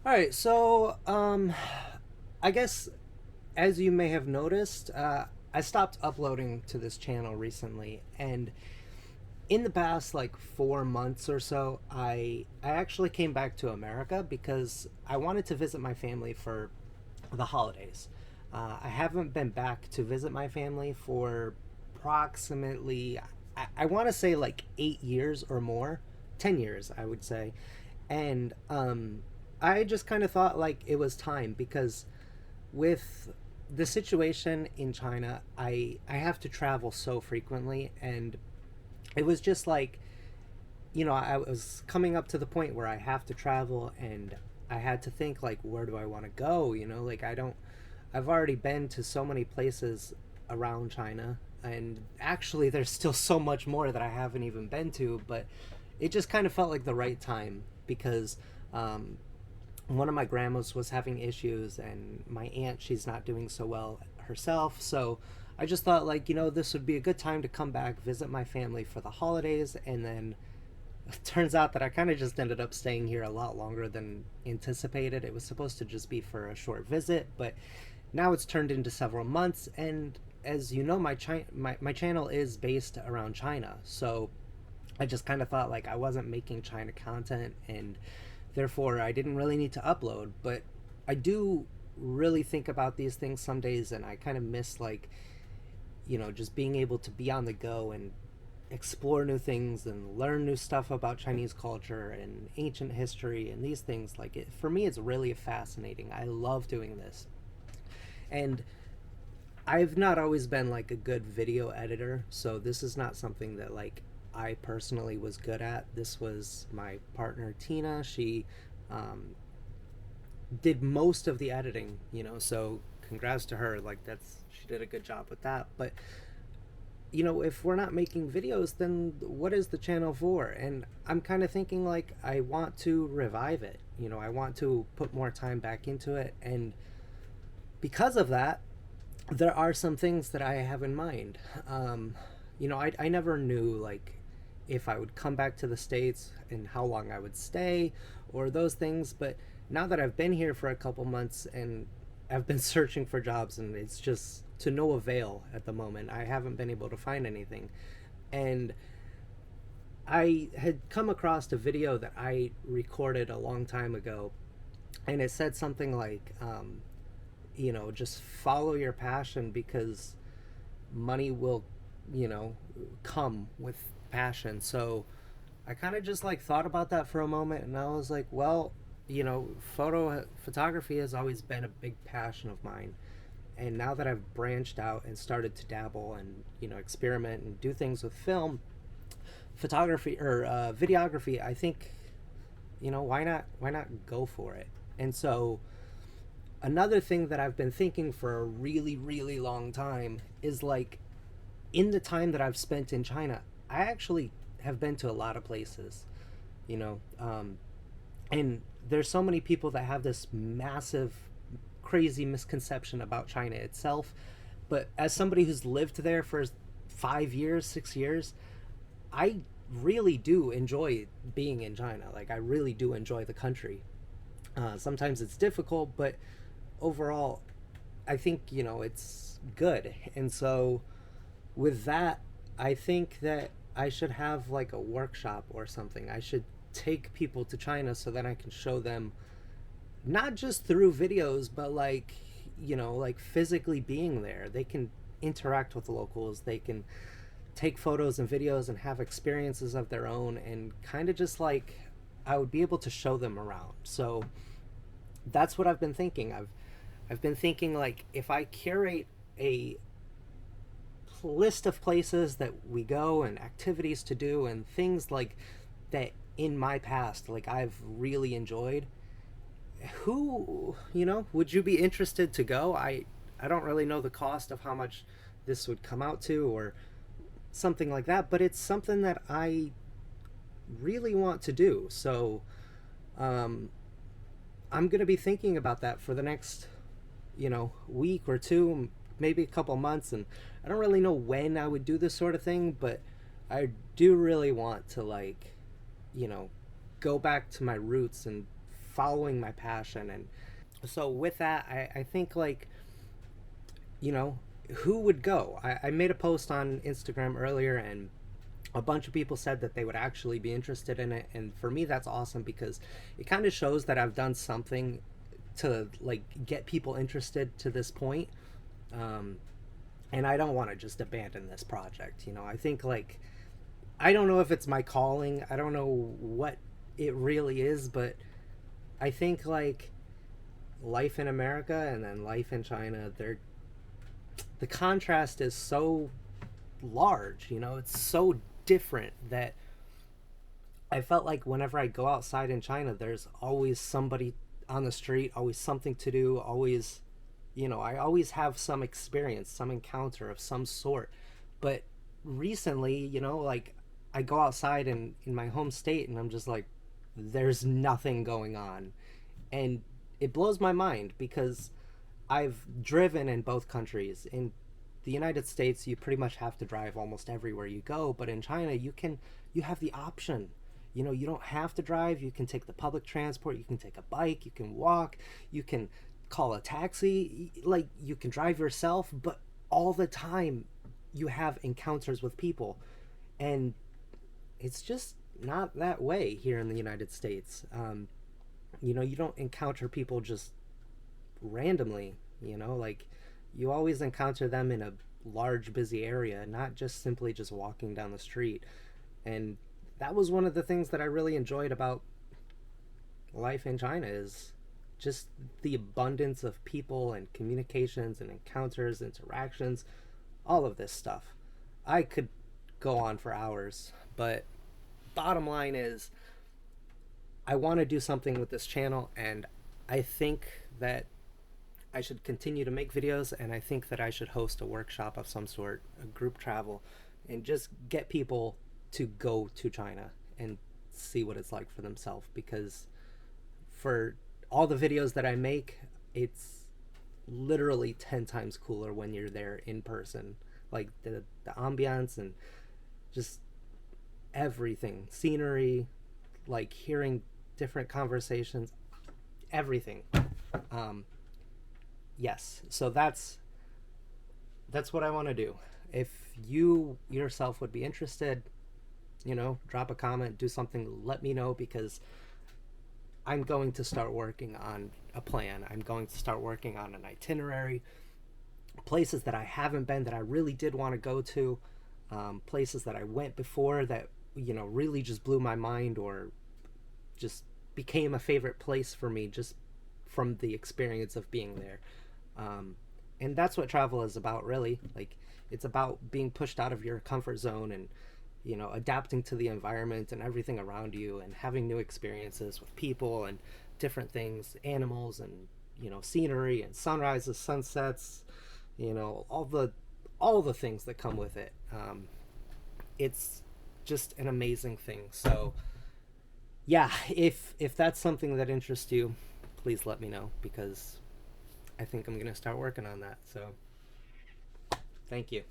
All right, so I guess as you may have noticed, I stopped uploading to this channel recently, and in the past like 4 months or so, I actually came back to America because I wanted to visit my family for the holidays. I haven't been back to visit my family for approximately, I want to say like 8 years or more, 10 years, I would say, and I just kind of thought like it was time because with the situation in China, I have to travel so frequently, and it was just like, I was coming up to the point where I have to travel, and I had to think like, where do I want to go? Like I don't. I've already been to so many places around China, and actually, there's still so much more that I haven't even been to. But it just kind of felt like the right time because um, one of my grandmas was having issues, and my aunt, she's not doing so well herself. So I just thought, like, this would be a good time to come back, visit my family for the holidays, and then it turns out that I kind of just ended up staying here a lot longer than anticipated. It was supposed to just be for a short visit, but now it's turned into several months. And as you know, my channel is based around China, so I just kind of thought like I wasn't making China content, and therefore I didn't really need to upload. But I do really think about these things some days, and I kind of miss like, just being able to be on the go and explore new things and learn new stuff about Chinese culture and ancient history and these things. Like, for me, it's really fascinating. I love doing this. And I've not always been like a good video editor, so this is not something that like I personally was good at. This was my partner Tina. She um, did most of the editing, so congrats to her. Like, she did a good job with that. But if we're not making videos, then what is the channel for? And I'm kind of thinking like I want to revive it. I want to put more time back into it, and because of that, there are some things that I have in mind. I never knew like if I would come back to the States and how long I would stay or those things. But now that I've been here for a couple months and I've been searching for jobs, and it's just to no avail at the moment. I haven't been able to find anything. And I had come across a video that I recorded a long time ago, and it said something like, just follow your passion because money will, you know, come with passion. So I kind of just like thought about that for a moment, and I was like, well, photography has always been a big passion of mine. And now that I've branched out and started to dabble and experiment and do things with film, photography or videography, I think why not go for it? And so another thing that I've been thinking for a really really long time is like, in the time that I've spent in China, I actually have been to a lot of places, you know, um, and there's so many people that have this massive, crazy misconception about China itself. But as somebody who's lived there for 5 years, 6 years, I really do enjoy being in China. Like, I really do enjoy the country. Sometimes it's difficult, but overall, I think it's good. And so with that, I think that I should have like a workshop or something. I should take people to China so that I can show them, not just through videos, but like, like physically being there. They can interact with the locals. They can take photos and videos and have experiences of their own, and kind of just like I would be able to show them around. So that's what I've been thinking. I've been thinking like, if I curate a list of places that we go and activities to do and things like that in my past like I've really enjoyed, who would you be interested to go? I don't really know the cost of how much this would come out to or something like that, but it's something that I really want to do. So um, I'm going to be thinking about that for the next week or two, maybe a couple months. And I don't really know when I would do this sort of thing, but I do really want to like, you know, go back to my roots and following my passion. And so with that, I think like, you know, who would go? I made a post on Instagram earlier, and a bunch of people said that they would actually be interested in it. And for me, that's awesome because it kind of shows that I've done something to like get people interested to this point. Um, and I don't want to just abandon this project. You know, I think like, I don't know if it's my calling. I don't know what it really is, but I think like life in America and then life in China, they're the contrast is so large, you know, it's so different that I felt like whenever I go outside in China, there's always somebody on the street, always something to do, always, you know, I always have some experience, some encounter of some sort. But recently, you know, like I go outside in my home state and I'm just like, there's nothing going on. And it blows my mind because I've driven in both countries. In the United States, you pretty much have to drive almost everywhere you go, but in China, you have the option. You know, you don't have to drive. You can take the public transport, you can take a bike, you can walk, you can call a taxi, like you can drive yourself, but all the time you have encounters with people. And it's just not that way here in the United States. You know, you don't encounter people just randomly, you know, like you always encounter them in a large busy area, not just simply just walking down the street. And that was one of the things that I really enjoyed about life in China is just the abundance of people and communications and encounters, interactions, all of this stuff. I could go on for hours, but bottom line is I want to do something with this channel, and I think that I should continue to make videos, and I think that I should host a workshop of some sort, a group travel, and just get people to go to China and see what it's like for themselves. Because for all the videos that I make, it's literally 10 times cooler when you're there in person. Like the ambiance and just everything, scenery, like hearing different conversations, everything. Um, yes, so that's what I want to do. If you yourself would be interested, you know, drop a comment, do something, let me know, because I'm going to start working on a plan. I'm going to start working on an itinerary, places that I haven't been that I really did want to go to, places that I went before that, you know, really just blew my mind or just became a favorite place for me just from the experience of being there. And that's what travel is about, really. Like, it's about being pushed out of your comfort zone and, you know, adapting to the environment and everything around you and having new experiences with people and different things, animals and, you know, scenery and sunrises, sunsets, you know, all the things that come with it. It's just an amazing thing. So yeah, if that's something that interests you, please let me know, because I think I'm going to start working on that. So thank you.